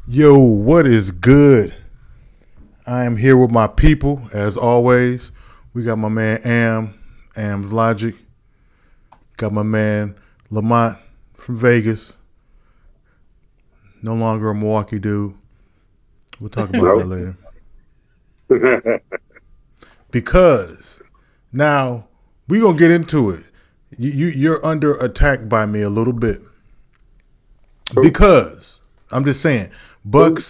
Yo, what is good? I am here with my people, as always. We got my man Am's Logic. Got my man Lamont from Vegas. No longer a Milwaukee dude. We'll talk about that Nope. later. Because now we gonna get into it. You're under attack by me a little bit Who? because I'm just saying Who?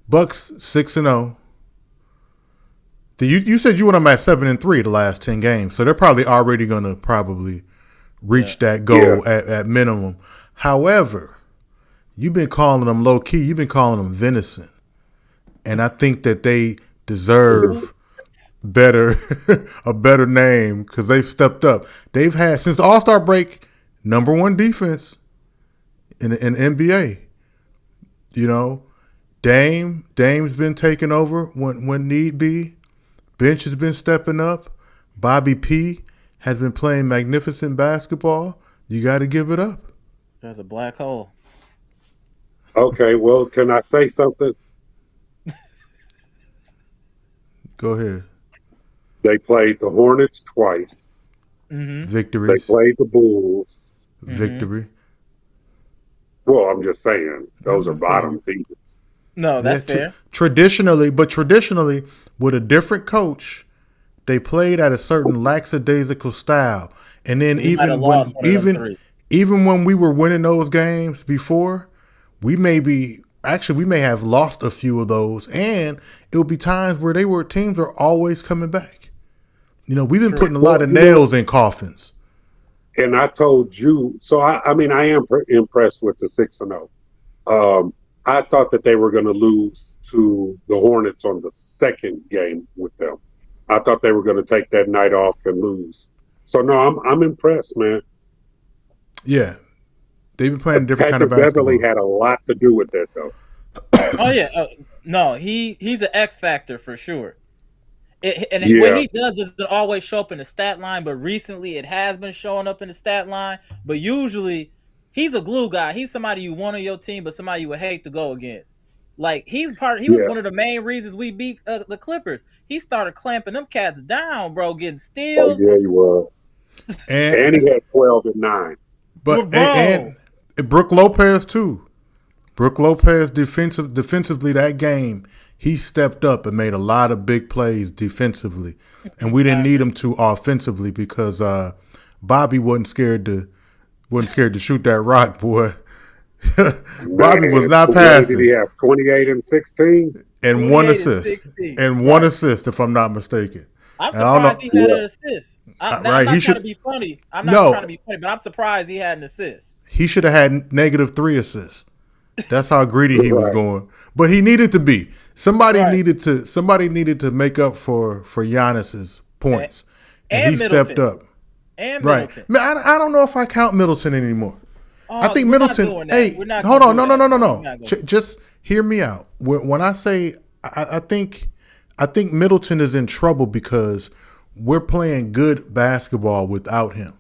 Bucks 6-0. You said you went them at 7-3 the last 10 games, so they're probably already gonna probably Yeah. reach that Yeah. goal at minimum. However, you've been calling them low key. You've been calling them venison, and I think that they Who? deserve better a better name because they've stepped up. They've had since the All Star break number one defense in NBA. You know, Dame's been taking over when need be. Bench has been stepping up. Bobby P has been playing magnificent basketball. You got to give it up. There's a black hole. Okay, well, can I say something? Go ahead. They played the Hornets twice. Mm-hmm. They Victories, played the Bulls. Mm-hmm. victory. Well, I'm just saying, those are Well, bottom feeders. No, yeah, that's fair. traditionally, with a different coach, they played at a certain lackadaisical style. And then We might have lost one of them three. even when we were winning those games before, we may have lost a few of those, and it would be times where teams are always coming back. You know, we've been True. putting a lot Well, of nails in coffins. and I told you, so I mean, I am impressed with the 6-0. I thought that they were going to lose to the Hornets on the second game with them. I thought they were going to take that night off and lose. So no, I'm impressed, man. Yeah, they've been playing a different kind of Patrick Beverly basketball. had a lot to do with that, though. Oh yeah. No, he's an X factor for sure. What Yeah, he does doesn't always show up in the stat line, but recently it has been showing up in the stat line. But usually, he's a glue guy. He's somebody you want on your team, but somebody you would hate to go against. Like He was yeah. one of the main reasons we beat the Clippers. He started clamping them cats down, bro, getting Oh steals, yeah, he was. And And he had 12 and 9. but bro. and Brooke Lopez too. Brooke Lopez defensively that game, he stepped up and made a lot of big plays defensively, and we didn't I need agree. him to offensively because Bobby wasn't scared to shoot that rock, boy. Bobby was Man, not what did he passing, have? 28 and 16? and one 28 and assist, 16. Right. if I'm not mistaken. I'm And I don't surprised know, he had Yeah. an assist. I'm right? He not trying to should be funny. I'm not trying to no, be funny, but I'm surprised he had an assist. he should have had -3 assists. That's how greedy he was Right. going. But he needed to be. Right. Somebody needed to make up for Giannis's And, points. And he and stepped Middleton. up. And Right. Middleton. Man, I don't know if I count Middleton anymore. I Oh, think we're not Middleton, doing that. hey, We're not hold gonna on. do No, no, that. no, no, We're no. not gonna. Just hear me out. When I say I think Middleton is in trouble because we're playing good basketball without him.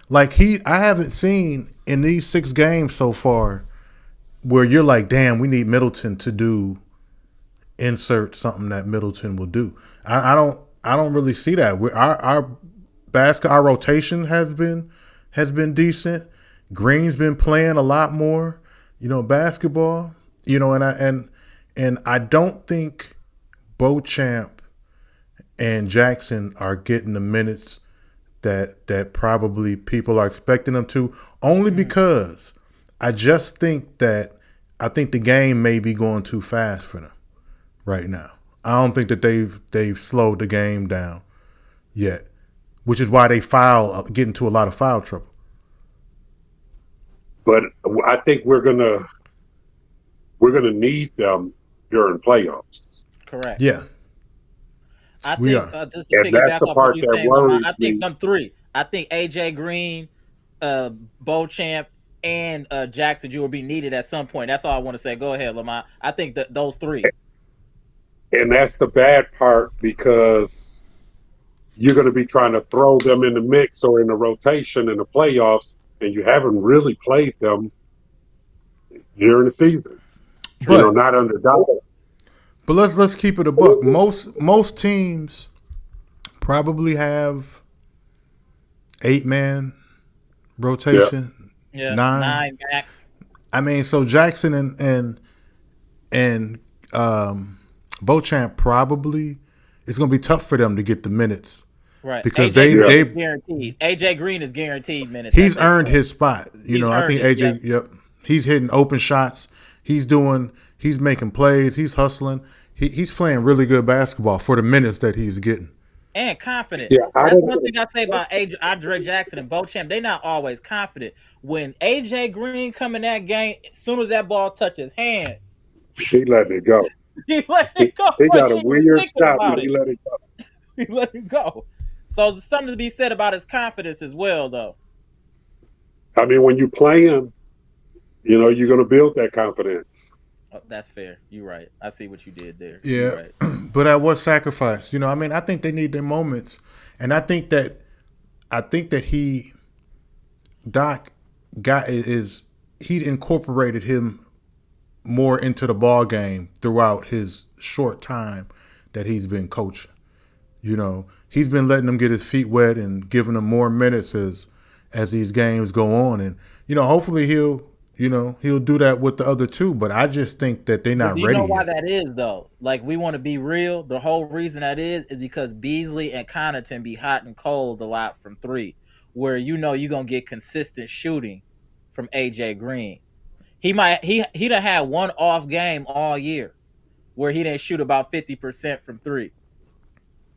Like I haven't seen in these 6 games so far where you're like, damn, we need Middleton to do insert something that Middleton will do. I don't really see that. Our rotation has been decent. Green's been playing a lot more, basketball. And I don't think Beauchamp and Jackson are getting the minutes that probably people are expecting them to, only Mm, because I just think that I think the game may be going too fast for them right now. I don't think that they've slowed the game down yet, which is why they get into a lot of foul trouble. But I think we're gonna need them during playoffs. correct. Yeah, I we think are. just to And that's piggyback the off what part you're that saying, Lamont, worries I think me. them three. I think AJ Green, Beauchamp, and Jackson you will be needed at some point. That's all I want to say. Go ahead, Lamont. I think that those three. And that's the bad part because you're going to be trying to throw them in the mix or in the rotation in the playoffs, and you haven't really played them during the season. But not underdog. but let's keep it a buck. Most teams probably have 8-man Yeah. rotation, Yeah, 9. 9 max. I mean, so Jackson and Beauchamp probably it's going to be tough for them to get the minutes Right. because AJ Green they is guaranteed. AJ Green is guaranteed minutes. he's at this earned point. his spot. You He's know, I earned think it, AJ. Yep, he's hitting open shots. He's making plays. He's hustling. He's playing really good basketball for the minutes that he's getting. And confident. Yeah, That's one thing I say about Andre Jackson and Beauchamp. They're not always confident. When AJ Green come in that game, as soon as that ball touches hand, he letting it go. he let it go. He Bro. got He a ain't even weird thinking shot, about but he it. let it go. He let it go. So there's something to be said about his confidence as well, though. I mean, when you play him, you're going to build that confidence. Oh, that's fair. You're right. I see what you did there. Yeah, You're right. but at what sacrifice? I mean, I think they need their moments, and I think that Doc he incorporated him more into the ball game throughout his short time that he's been coaching. He's been letting him get his feet wet and giving him more minutes as these games go on, and hopefully he'll do that with the other two. But I just think that they're not Do you ready know why yet. that is, though? Like, we want to be real. The whole reason that is because Beasley and Connaughton be hot and cold a lot from 3, where you're gonna get consistent shooting from AJ Green. He done had one off game all year where he didn't shoot about 50% from 3.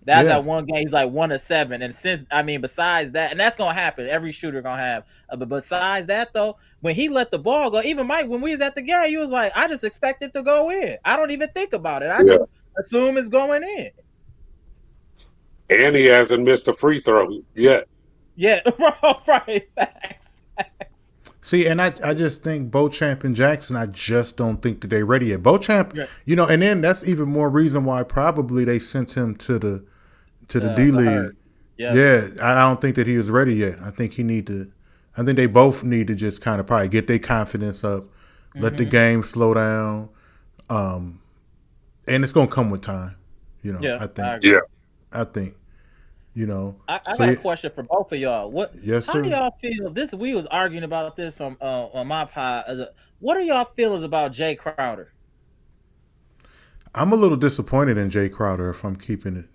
That's that one game. He's like 1 of 7, and besides that, and that's gonna happen. Every shooter gonna have. But besides that, though, when he let the ball go, even Mike, when we was at the game, he was like, "I just expect it to go in. I don't even think about it. I just assume it's going in." And he hasn't missed a free throw yet. Yeah, right. Facts. See, and I just think Beauchamp and Jackson, I just don't think that they're ready yet. Beauchamp, and then that's even more reason why probably they sent him to the D League. Yeah, I don't think that he was ready yet. I think I think they both need to just kind of probably get their confidence up, let the game slow down, and it's gonna come with time. I think. I got a question for both of y'all. How do y'all feel? We was arguing about this on my pod. What are y'all feelings about Jay Crowder? I'm a little disappointed in Jay Crowder, if I'm keeping it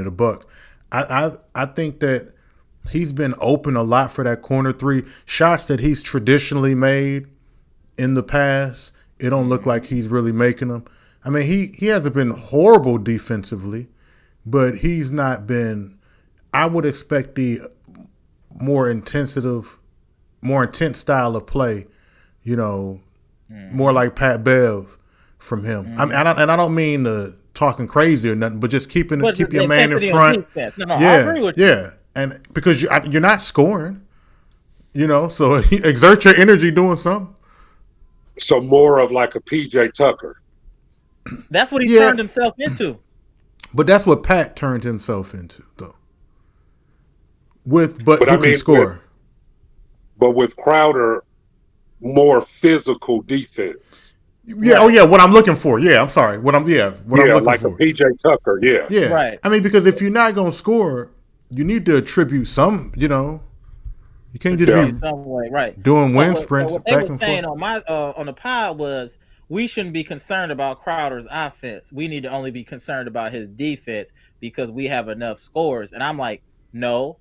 a buck. I think that he's been open a lot for that corner 3 shots that he's traditionally made in the past. It don't look like he's really making them. I mean, he hasn't been horrible defensively, but he's not been. I would expect the more intense style of play, more like Pat Bev from him. I mean, I don't mean to talking crazy or nothing, but just keep your man in front. No, I agree with you. Yeah, and because you're not scoring, so exert your energy doing something. So more of like a PJ Tucker. That's what he turned himself into. But that's what Pat turned himself into, though. But who can score? But with Crowder, more physical defense. Yeah. Right. Oh, yeah. What I'm looking for. Yeah. I'm sorry. What I'm looking like for. A PJ Tucker. Yeah. Yeah. Right. I mean, because if you're not going to score, you need to attribute some. You can't just be some way, right. doing wind sprints. What they were saying on on the pod was we shouldn't be concerned about Crowder's offense. We need to only be concerned about his defense because we have enough scores. And I'm like, no.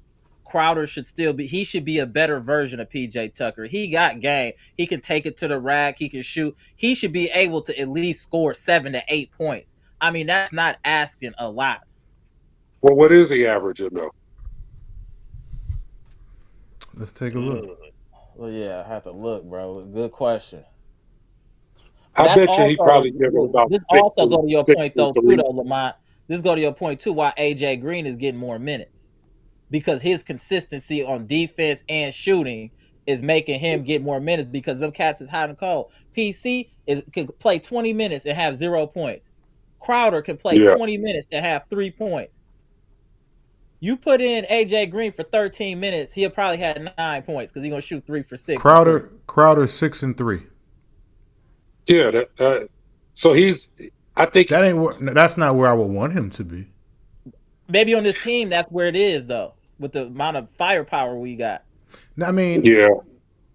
Crowder should be a better version of PJ Tucker. He got game. He can take it to the rack. He can shoot. He should be able to at least score 7 to 8 points. I mean, that's not asking a lot. Well, what is he averaging though? Let's take a look. Well, yeah, I have to look, bro. Good question. I bet you he probably given about. This also go to your point though, too, though, Lamont. This go to your point too. Why AJ Green is getting more minutes. Because his consistency on defense and shooting is making him get more minutes because them cats is hot and cold. PC can play 20 minutes and have 0 points. Crowder can play 20 minutes and have 3 points. You put in AJ Green for 13 minutes, he'll probably have 9 points because he's gonna shoot 3 for 6. Crowder 6 and 3. Yeah, So I think, That's not where I would want him to be. Maybe on this team, that's where it is though, with the amount of firepower we got. I mean, yeah,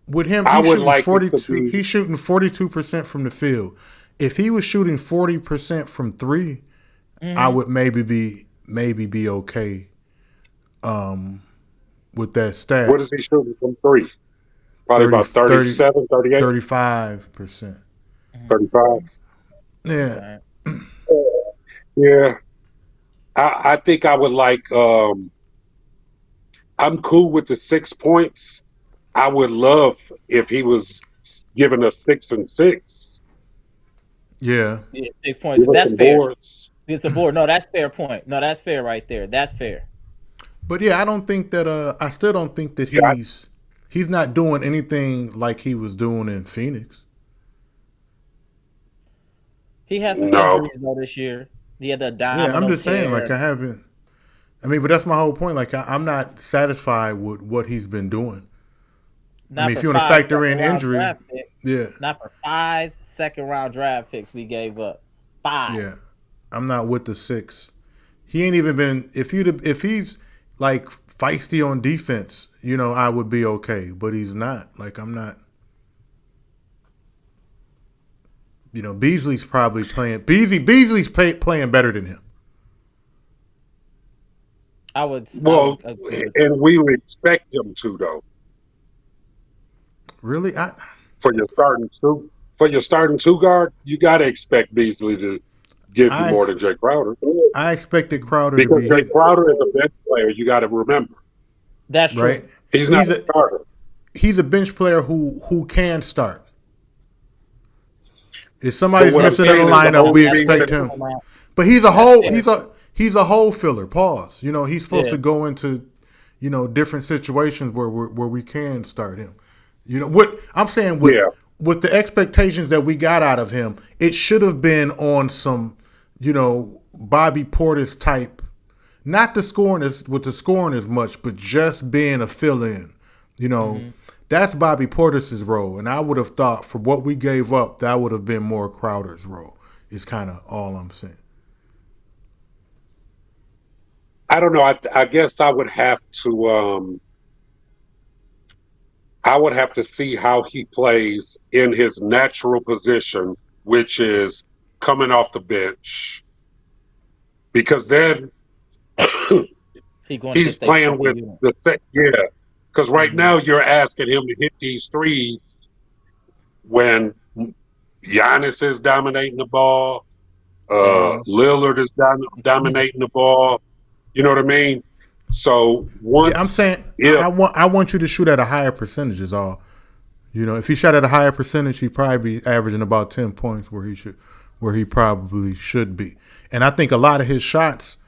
with him, I would like it to be. He's shooting 42% from the field. If he was shooting 40% from three, I would maybe be okay with that stat. What is he shooting from three? Probably 30, about 37, 38, 35%. 35. Yeah. Right. Yeah, I think I would like. I'm cool with the 6 points. I would love if he was giving us 6 and 6. Yeah. Yeah, 6 points. Give us That's some fair. boards. It's a board. No, that's fair point. No, that's fair right there. That's fair. But yeah, I don't think that I still don't think that Yeah, he's not doing anything like he was doing in Phoenix. He had some no. injuries though this year. He had the Yeah, I'm abdominal just saying, like tear. but that's my whole point. Like I'm not satisfied with what he's been doing. Not If for you want to 5 factor in second-round injury, draft picks. yeah, Not for 5 second-round draft picks we gave up. 5. yeah, I'm not with the 6. He ain't even been. If he's like feisty on defense, I would be okay. But he's not. Like I'm not. Beasley's probably playing. Beasley's playing better than him. I would Well, agree with and we would expect him to though. Really, For your starting two guard, you got to expect Beasley to give you I more than Jay Crowder. I expected Crowder to Because be Jay hit, Crowder is a bench player. You got to remember, that's true. right. he's not a starter. He's a bench player who can start. If somebody's But what I'm missing in the saying is the lineup, whole we thing expect that- him. But he's a whole he's a hole filler. Pause. He's supposed Yeah. to go into different situations where we can start him. What I'm saying Yeah. with the expectations that we got out of him, it should have been on some Bobby Portis type, not the scoring as much, but just being a fill in. That's Bobby Portis's role, and I would have thought for what we gave up, that would have been more Crowder's role. Is kind of all I'm saying. I don't know. I guess I would have to. I would have to see how he plays in his natural position, which is coming off the bench, because then He going to he's get they playing second with unit. the set. Yeah, because right now you're asking him to hit these threes when Giannis is dominating the ball, Lillard is dominating the ball. You know what I mean? So once I'm saying I want you to shoot at a higher percentage is all. If he shot at a higher percentage, he'd probably be averaging about 10 points where he probably should be. And I think a lot of his shots,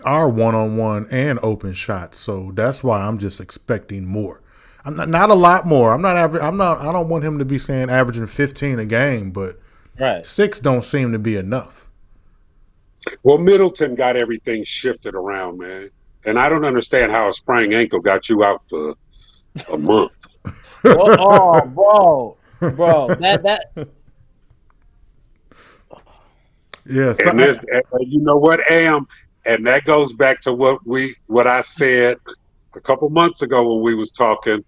are one-on-one and open shots. So that's why I'm just expecting more. I'm not a lot more. I don't want him to be saying averaging 15 a game, but Right. 6 don't seem to be enough. Well, Middleton got everything shifted around, man. And I don't understand how a sprained ankle got you out for a month. Oh, bro, that Yeah, so And you know what, Am? And that goes back to what I said a couple months ago when we was talking.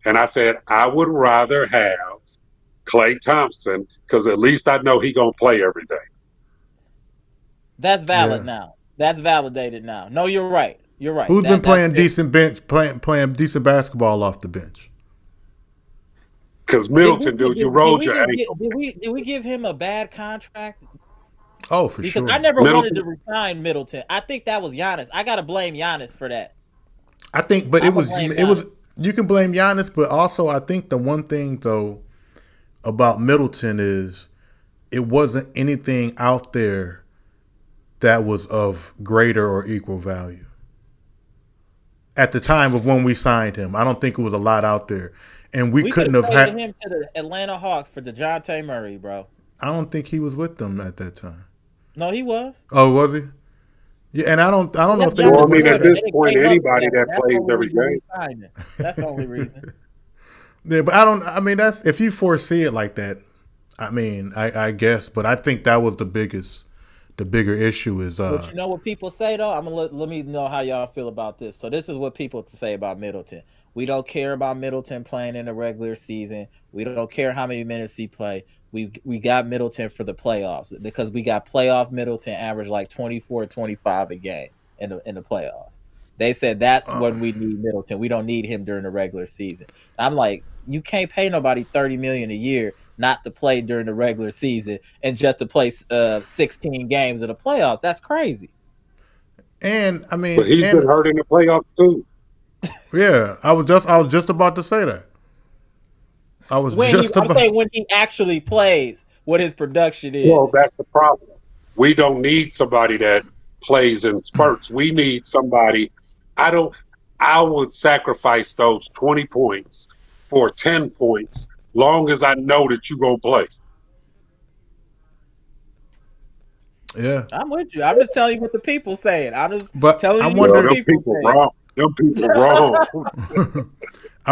And I said I would rather have Klay Thompson because at least I know he gonna play every day. that's valid Yeah. now. That's validated now. No, you're right. You're right. who's been playing that's it. playing decent basketball off the bench? Because Middleton, dude, you rolled your ankle. Did we give him a bad contract? Oh, for Because sure. I never Middleton- wanted to resign Middleton. I think that was Giannis. I gotta blame Giannis for that. I think, but I'ma blame Giannis. you can blame Giannis, but also I think the one thing though about Middleton is it wasn't anything out there that was of greater or equal value at the time of when we signed him. I don't think it was a lot out there, and we couldn't have traded had. him to the Atlanta Hawks for DeJounte Murray, bro. I don't think he was with them at that time. No, he was. Oh, was he? Yeah, and I don't know if they. Well, I Giannis mean, was at there. this They point, came up anybody together. that That's the plays only every reason we game. signed him. That's the only reason. Yeah, but I don't. I mean, that's if you foresee it like that. I mean, I guess, but I think that was the bigger issue is But you know what people say though? I'm gonna let me know how y'all feel about this. So this is what people say about Middleton. We don't care about Middleton playing in the regular season. We don't care how many minutes he play. We got Middleton for the playoffs because we got playoff Middleton average like 24, 25 a game in the playoffs. They said that's when we need Middleton. We don't need him during the regular season. I'm like, you can't pay nobody 30 million a year not to play during the regular season and just to play 16 games in the playoffs. That's crazy. and I But mean, he's been and hurt in the playoffs too. yeah, I was just about to say that. I was just I'm about. saying when he actually plays, what his production Well, is. that's the problem. We don't need somebody that plays in spurts. We need somebody. I don't. I would sacrifice those 20 points for 10 points, long as I know that you're gonna play. Yeah, I'm with you. I'm just telling you what the people saying. I'm just but I telling you what Well, the wonder. them people people saying. wrong. Them people wrong.